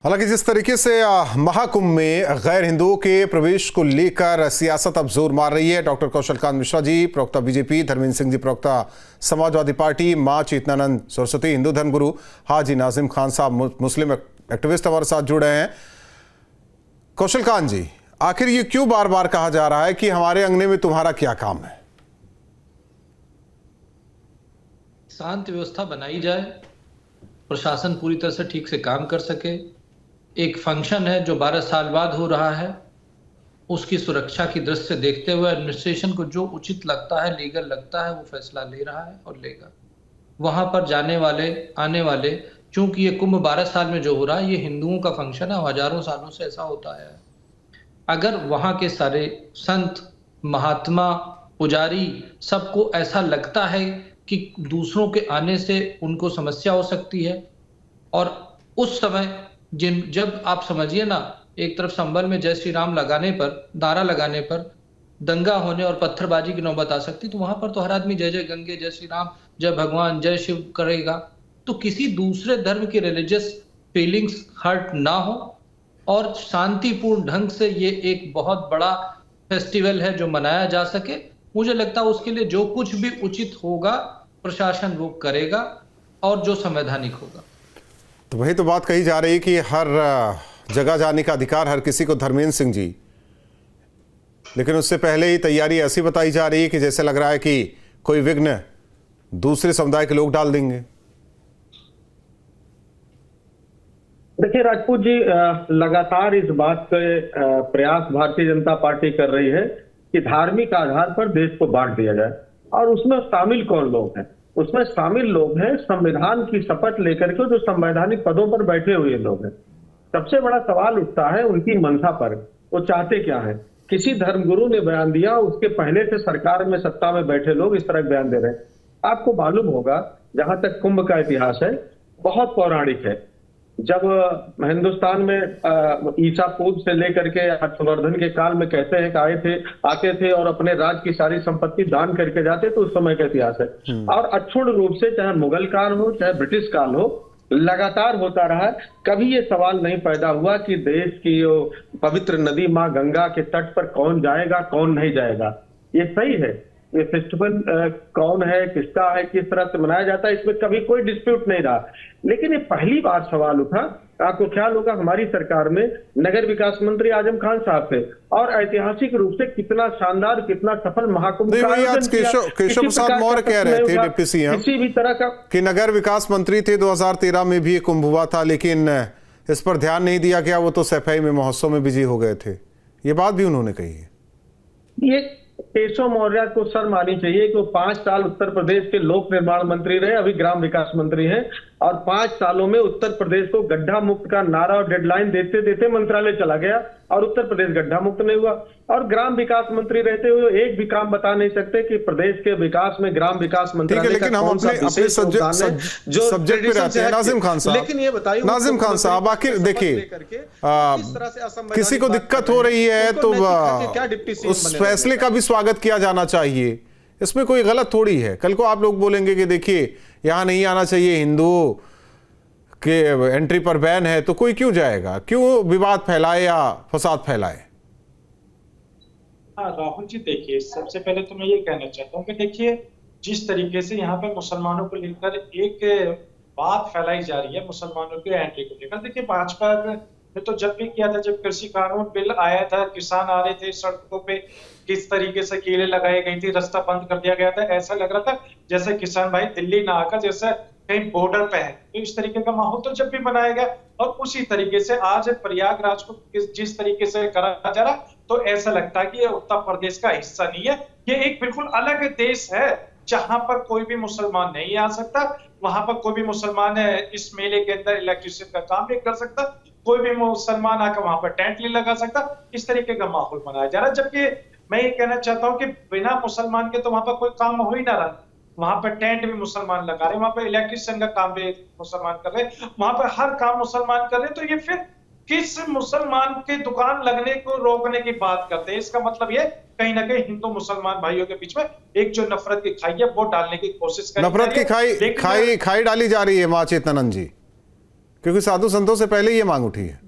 हालांकि जिस तरीके से महाकुंभ में गैर हिंदुओं के प्रवेश को लेकर सियासत अब जोर मार रही है, डॉक्टर कौशलकांत मिश्रा जी प्रवक्ता बीजेपी, धर्मेंद्र सिंह जी प्रवक्ता समाजवादी पार्टी, मां चेतनानंद सरस्वती हिंदू धर्मगुरु, हाजी नाजिम खान साहब मुस्लिम एक्टिविस्ट हमारे साथ जुड़े हैं। कौशलकांत जी, आखिर ये क्यों बार बार कहा जा रहा है कि हमारे अंगने में तुम्हारा क्या काम है? शांति व्यवस्था बनाई जाए, प्रशासन पूरी तरह से ठीक से काम कर सके। एक फंक्शन है जो 12 साल बाद हो रहा है, उसकी सुरक्षा की दृष्टि से देखते हुए एडमिनिस्ट्रेशन को जो उचित लगता है, लीगल लगता है, वो फैसला ले रहा है और लेगा। वहां पर जाने वाले आने वाले, चूंकि ये कुंभ 12 साल में जो हो रहा है ये हिंदुओं का फंक्शन है, हजारों सालों से ऐसा होता है। अगर वहां के सारे संत, महात्मा, पुजारी सबको ऐसा लगता है कि दूसरों के आने से उनको समस्या हो सकती है, और उस समय जब आप समझिए ना, एक तरफ संभल में जय श्री राम लगाने पर, नारा लगाने पर दंगा होने और पत्थरबाजी की नौबत आ सकती, तो वहां पर तो हर आदमी जय जय गंगे, जय श्री राम, जय भगवान, जय शिव करेगा। तो किसी दूसरे धर्म की रिलीजियस फीलिंग्स हर्ट ना हो और शांतिपूर्ण ढंग से ये एक बहुत बड़ा फेस्टिवल है जो मनाया जा सके। मुझे लगता है उसके लिए जो कुछ भी उचित होगा प्रशासन वो करेगा और जो संवैधानिक होगा। तो वही तो बात कही जा रही है कि हर जगह जाने का अधिकार हर किसी को, धर्मेंद्र सिंह जी, लेकिन उससे पहले ही तैयारी ऐसी बताई जा रही है कि जैसे लग रहा है कि कोई विघ्न दूसरे समुदाय के लोग डाल देंगे। देखिए राजपूत जी, लगातार इस बात के प्रयास भारतीय जनता पार्टी कर रही है कि धार्मिक आधार पर देश को बांट दिया जाए। और उसमें शामिल कौन लोग हैं? उसमें शामिल लोग हैं संविधान की शपथ लेकर के जो संवैधानिक पदों पर बैठे हुए लोग हैं। सबसे बड़ा सवाल उठता है उनकी मंशा पर, वो चाहते क्या है। किसी धर्मगुरु ने बयान दिया, उसके पहले से सरकार में सत्ता में बैठे लोग इस तरह बयान दे रहे हैं। आपको मालूम होगा, जहां तक कुंभ का इतिहास है बहुत पौराणिक है। जब हिंदुस्तान में ईसा पूर्व से लेकर के हर्षवर्धन के काल में कहते हैं कि आते थे और अपने राज की सारी संपत्ति दान करके जाते, तो उस समय का इतिहास है। और अक्षुण्ण रूप से चाहे मुगल काल हो चाहे ब्रिटिश काल हो, लगातार होता रहा। कभी ये सवाल नहीं पैदा हुआ कि देश की पवित्र नदी मां गंगा के तट पर कौन जाएगा कौन नहीं जाएगा। ये सही है, ये फेस्टिवल कौन है, किसका है, किस तरह से मनाया जाता है, इसमें कभी कोई डिस्प्यूट नहीं रहा। लेकिन ये पहली बार सवाल उठा, आपको ख्याल होगा हमारी सरकार में नगर विकास मंत्री आजम खान साहब थे और ऐतिहासिक रूप से कितना शानदार, कितना सफल महाकुंभ का आयोजन किया। केशव प्रसाद मौर्य कह रहे थे डिप्टी सीएम किसी भी तरह का कि नगर विकास मंत्री थे, 2013 में भी कुंभ हुआ था, लेकिन इस पर ध्यान नहीं दिया गया, वो तो सफाई में महोत्सव में बिजी हो गए थे। ये बात भी उन्होंने कही है। ये केशव मौर्य को शर्म आनी चाहिए कि वो 5 साल उत्तर प्रदेश के लोक निर्माण मंत्री रहे, अभी ग्राम विकास मंत्री हैं, और 5 सालों में उत्तर प्रदेश को गड्ढा मुक्त का नारा और डेडलाइन देते देते मंत्रालय चला गया और उत्तर प्रदेश गड्ढा मुक्त नहीं हुआ। और ग्राम विकास मंत्री रहते हुए एक भी काम बता नहीं सकते कि प्रदेश के विकास में ग्राम विकास मंत्रालय लेकिन हम अपने सब्जेक्ट पे रहते हैं। नाजिम खान साहब, लेकिन ये बताइए नाजिम खान साहब, आखिर देखिए किसी को दिक्कत हो रही है तो उस फैसले का भी स्वागत किया जाना चाहिए, इसमें कोई गलत थोड़ी है। कल को आप लोग बोलेंगे कि देखिए यहां नहीं आना चाहिए, हिंदुओं के एंट्री पर बैन है, तो कोई क्यों जाएगा, क्यों विवाद फैलाए या फसाद फैलाए? हाँ राहुल जी, देखिए सबसे पहले तो मैं ये कहना चाहता हूँ कि देखिए जिस तरीके से यहाँ पे मुसलमानों को लेकर एक बात फैलाई जा रही है, मुसलमानों के एंट्री को लेकर, देखिए भाजपा ने तो जब भी किया था, जब कृषि कानून बिल आया था, किसान आ रहे थे सड़कों पे, किस तरीके से कीलें लगाई गई थी, रास्ता बंद कर दिया गया था, ऐसा लग रहा था जैसे किसान भाई दिल्ली ना आकर जैसे कहीं बॉर्डर पे है। तो इस तरीके का माहौल तो जब भी बनाया गया, और उसी तरीके से आज प्रयागराज को जिस तरीके से करा जा रहा, तो ऐसा लगता है कि ये उत्तर प्रदेश का हिस्सा नहीं है, ये एक बिल्कुल अलग देश है जहां पर कोई भी मुसलमान नहीं आ सकता। वहां पर कोई भी मुसलमान इस मेले के अंदर इलेक्ट्रिसिटी का काम नहीं कर सकता, कोई भी मुसलमान आकर वहां पर टेंट नहीं लगा सकता। इस तरीके का माहौल बनाया जा रहा है, जबकि मैं ये कहना चाहता हूँ कि बिना मुसलमान के तो वहां पर कोई काम हो ही ना रहा। वहां पर टेंट भी मुसलमान लगा रहे, वहां पर इलेक्ट्रिशियन का काम भी मुसलमान कर रहे, वहां पर हर काम मुसलमान कर रहे। तो ये फिर किस मुसलमान के दुकान लगने को रोकने की बात करते हैं? इसका मतलब ये कहीं ना कहीं हिंदू मुसलमान भाइयों के बीच में एक जो नफरत की खाई है वो डालने की कोशिश कर रही है। नफरत की खाई डाली जा रही है मां चेतनानंद जी। क्योंकि साधु संतों से पहले ये मांग उठी है।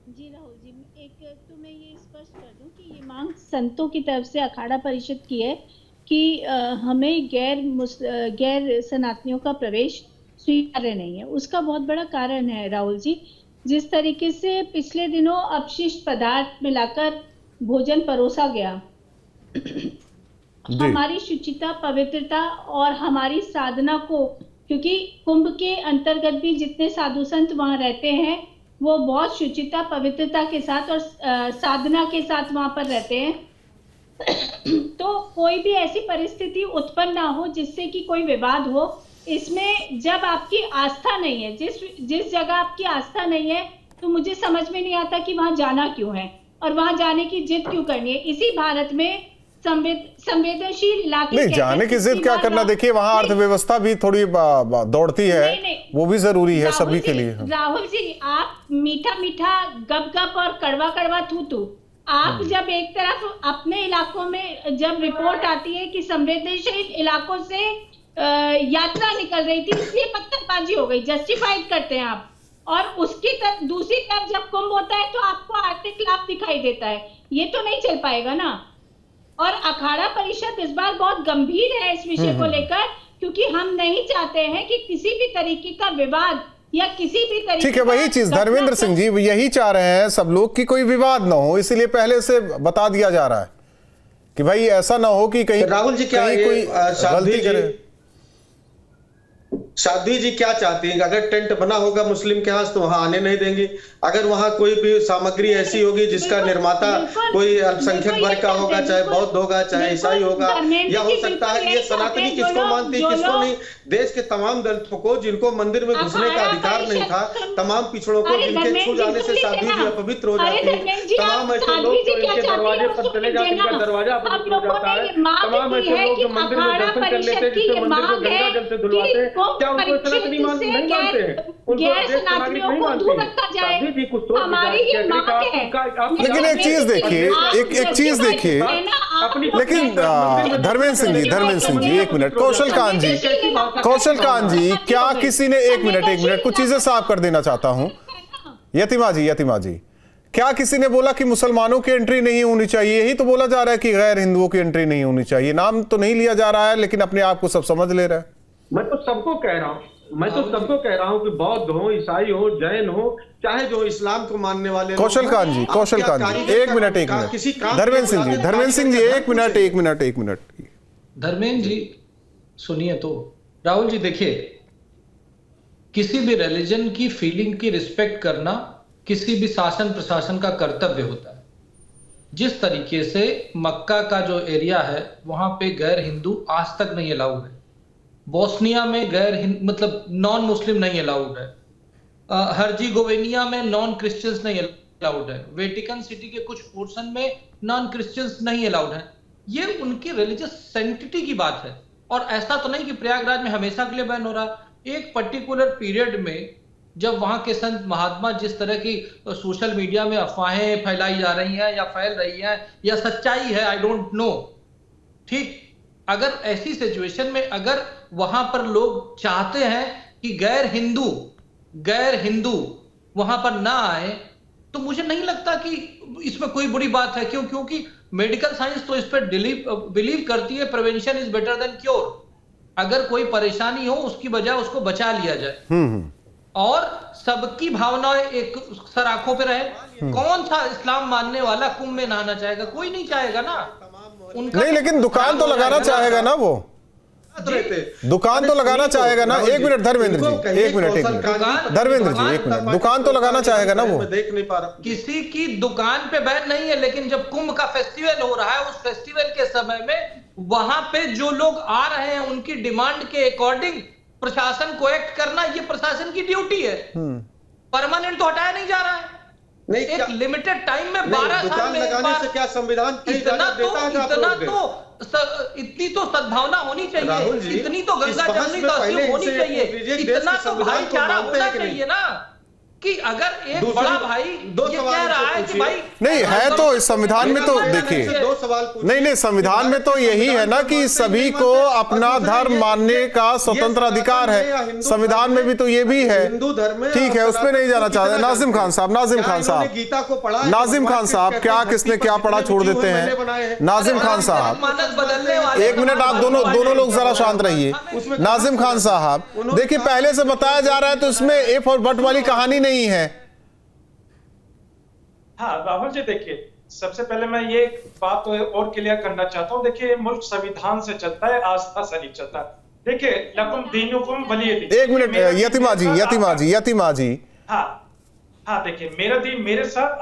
जी राहुल जी, एक तो मैं ये स्पष्ट कर दूं कि ये मांग संतों की तरफ से अखाड़ा परिषद की है कि हमें गैर सनातनियों का प्रवेश स्वीकार्य नहीं है। उसका बहुत बड़ा कारण है राहुल जी, जिस तरीके से पिछले दिनों अपशिष्ट पदार्थ मिलाकर भोजन परोसा गया, हमारी शुचिता, पवित्रता और हमारी साधना को, क्योंकि कुंभ के अंतर्गत भी जितने साधु संत वहां रहते हैं वो बहुत शुचिता, पवित्रता के साथ और साधना के साथ वहां पर रहते हैं, तो कोई भी ऐसी परिस्थिति उत्पन्न ना हो जिससे कि कोई विवाद हो। इसमें जब आपकी आस्था नहीं है, जिस जगह आपकी आस्था नहीं है, तो मुझे समझ में नहीं आता कि वहां जाना क्यों है और वहां जाने की जिद क्यों करनी है। इसी भारत में संवेदनशील इलाके नहीं, जाने की जिद क्या करना। देखिए वहां अर्थव्यवस्था भी थोड़ी दौड़ती है, वो भी जरूरी है सभी के लिए। राहुल जी, आप मीठा मीठा गप गप और कड़वा कड़वा थू आप जब एक तरफ अपने इलाकों में जब रिपोर्ट आती है कि संवेदनशील इलाकों से यात्रा निकल रही थी इसलिए पत्थरबाजी हो गई, जस्टिफाइड करते हैं आप, और उसकी तरफ दूसरी तरफ जब कुंभ होता है तो आपको आर्थिक लाभ दिखाई देता है। ये तो नहीं चल पाएगा ना। और अखाड़ा परिषद इस बार बहुत गंभीर है इस विषय को लेकर, क्योंकि हम नहीं चाहते हैं कि किसी भी तरीके का विवाद या किसी भी तरीके, ठीक है, वही चीज धर्मेंद्र सिंह जी यही चाह रहे हैं सब लोग कि कोई विवाद ना हो, इसीलिए पहले से बता दिया जा रहा है कि भाई ऐसा ना हो कि कहीं राहुल जी क्या कोई गलती करे। साध्वी जी क्या चाहती हैं? अगर टेंट बना होगा मुस्लिम के यहाँ तो वहां आने नहीं देंगे। अगर वहां कोई भी सामग्री ऐसी होगी जिसका निर्माता कोई अल्पसंख्यक वर्ग का होगा, चाहे बौद्ध होगा, चाहे ईसाई होगा, या हो सकता है ये सनातनी किसको मानती है किसको नहीं, देश के तमाम दलितों को जिनको मंदिर में घुसने का अधिकार नहीं था, तमाम पिछड़ों को जिनके छू जाने से साध्वी जी अपवित्र हो जाती है, तमाम ऐसे लोग जो इनके दरवाजे पर चले जाते हैं, दरवाजा अपवित्र हो जाता है, तमाम ऐसे लोग जो मंदिर में दर्शन कर लेते हैं, जिससे मंदिर को गंगा जल से धुलवाते हैं, क्या उनको सनातनी नहीं मानते हैं? उनको सनातनियों को दूर रखा जाए, हमारी ये मांग है। लेकिन एक चीज देखिए, एक चीज देखिए, लेकिन धर्मेंद्र सिंह जी एक मिनट, कौशल कांत जी क्या किसी ने एक मिनट कुछ चीजें साफ कर देना चाहता हूं। यतिमा जी क्या किसी ने बोला कि मुसलमानों की एंट्री नहीं होनी चाहिए? यही तो बोला जा रहा है कि गैर हिंदुओं की एंट्री नहीं होनी चाहिए। नाम तो नहीं लिया जा रहा है, लेकिन अपने आप को सब समझ ले रहा है। मैं तो सबको कह रहा हूं कि बौद्ध हो, ईसाई हो, जैन हो, चाहे जो इस्लाम को मानने वाले कौशल कांत जी एक मिनट धर्मेंद्र सिंह जी एक मिनट। धर्मेंद्र जी सुनिए तो, राहुल जी देखिए, किसी भी रिलीजन की फीलिंग की रिस्पेक्ट करना किसी भी शासन प्रशासन का कर्तव्य होता है। जिस तरीके से मक्का का जो एरिया है वहां पे गैर हिंदू आज तक नहीं अलाउड है, बोस्निया में मतलब नॉन मुस्लिम नहीं अलाउड है, हर्जिगोविनिया में नॉन क्रिश्चियंस नहीं अलाउड है, वेटिकन सिटी के कुछ पोर्शन में नॉन क्रिश्चियंस नहीं अलाउड है। ये उनकी रिलीजियस सेंटिटी की बात है, और ऐसा तो नहीं कि प्रयागराज में हमेशा के लिए बैन हो रहा। एक पर्टिकुलर पीरियड में जब वहां के संत महात्मा जिस तरह की सोशल मीडिया में अफवाहें फैलाई जा रही हैं या फैल रही हैं या सच्चाई है, आई डोंट नो, ठीक, अगर ऐसी सिचुएशन में अगर वहां पर लोग चाहते हैं कि गैर हिंदू वहां पर ना आए, तो मुझे नहीं लगता कि इसमें कोई बुरी बात है। क्योंकि मेडिकल साइंस तो इस पर बिलीव करती है prevention is better than cure. अगर कोई परेशानी हो उसकी बजाय उसको बचा लिया जाए और सबकी भावनाएं एक सराखों पे रहे। कौन सा इस्लाम मानने वाला कुंभ में नहाना चाहेगा? कोई नहीं चाहेगा ना। नहीं, लेकिन दुकान तो लगाना चाहेगा ना, वो दुकान तो लगाना चाहेगा ना। एक मिनट धर्मेंद्र जी एक मिनट, दुकान तो लगाना चाहेगा ना वो। देख नहीं पा रहा, किसी की दुकान पे बैन नहीं है, लेकिन जब कुंभ का फेस्टिवल हो रहा है उस फेस्टिवल के समय में वहां पे जो लोग आ रहे हैं उनकी डिमांड के अकॉर्डिंग प्रशासन को एक्ट करना, ये प्रशासन की ड्यूटी है। परमानेंट तो हटाया नहीं जा रहा है। नहीं, एक लिमिटेड टाइम में 12 साल में लगाने से क्या संविधान इतनी तो सद्भावना होनी चाहिए, इतनी तो गंगा जमनी तहसील होनी चाहिए, इतना तो भाईचारा होना चाहिए ना कि अगर एक दूसरी- बड़ा भाई दो ये सवाल कह रहा है कि पूछिए। भाई नहीं है तो इस संविधान में तो देखिए, दो सवाल पूछिए। नहीं संविधान में तो यही है ना कि सभी को अपना धर्म मानने का स्वतंत्र अधिकार है, संविधान में भी तो ये भी है। हिंदू धर्म में ठीक है, उसमें नहीं जाना चाहते। नाजिम खान साहब, नाजिम खान साहब, गीता को पढ़ा, नाजिम खान साहब, क्या किसने क्या पढ़ा छोड़ देते हैं। नाजिम खान साहब, मानस बदलने वाले एक मिनट, आप दोनों लोग जरा शांत रहिए। नाजिम खान साहब, देखिए पहले से बताया जा रहा है तो इसमें इफ और बट वाली कहानी नहीं है। हाँ राहुल जी, देखिए सबसे पहले मैं ये बात और क्लियर करना चाहता हूँ। देखिए मुल्क संविधान से चलता है, आस्था से नहीं चलता। देखिए लकुम दीनुकुम वलिय दीन। एक मिनट, यतीमा जी। हाँ देखिए, मेरा दीन मेरे साथ,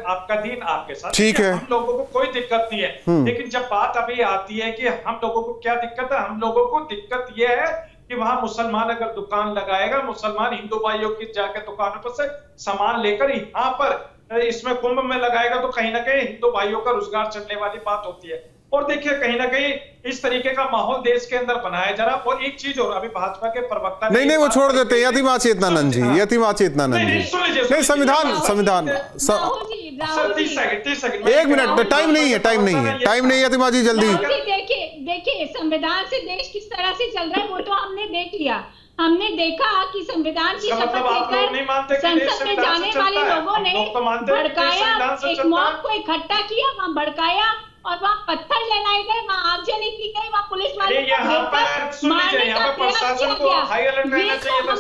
आपका दीन आपके साथ। ठीक है, हम लोगों को कोई दिक्कत नहीं है। लेकिन जब बात अभी आती है कि हम लोगों को क्या दिक्कत है, हम लोगों को दिक्कत यह है कि वहां मुसलमान अगर दुकान लगाएगा, मुसलमान हिंदू भाइयों की जाकर दुकानों पर से सामान लेकर यहाँ पर इसमें कुंभ में लगाएगा, तो कहीं ना कहीं हिंदू भाइयों का रोजगार चलने वाली बात होती है। और देखिए कहीं ना कहीं इस तरीके का माहौल देश के अंदर बनाया जा रहा। और एक चीज और, अभी भाजपा के प्रवक्ता नहीं वो छोड़ देते हैं, यतीमा चेतनानंद जी, नहीं संविधान 30 सेकंड, एक मिनट, टाइम नहीं है यतीमा जी, जल्दी। देखिए संविधान से देश किस तरह से चल रहा है वो तो हमने देख लिया। हमने देखा कि संविधान की शपथ लेकर संसद में जाने वाले लोगों ने भड़काया, एक मॉब को इकट्ठा किया, वहां भड़काया और वहां पत्थर जलाए गए, वहां आगजनी की गई, वहां पुलिस वाले को यहाँ पर मारने का प्रयास किया गया।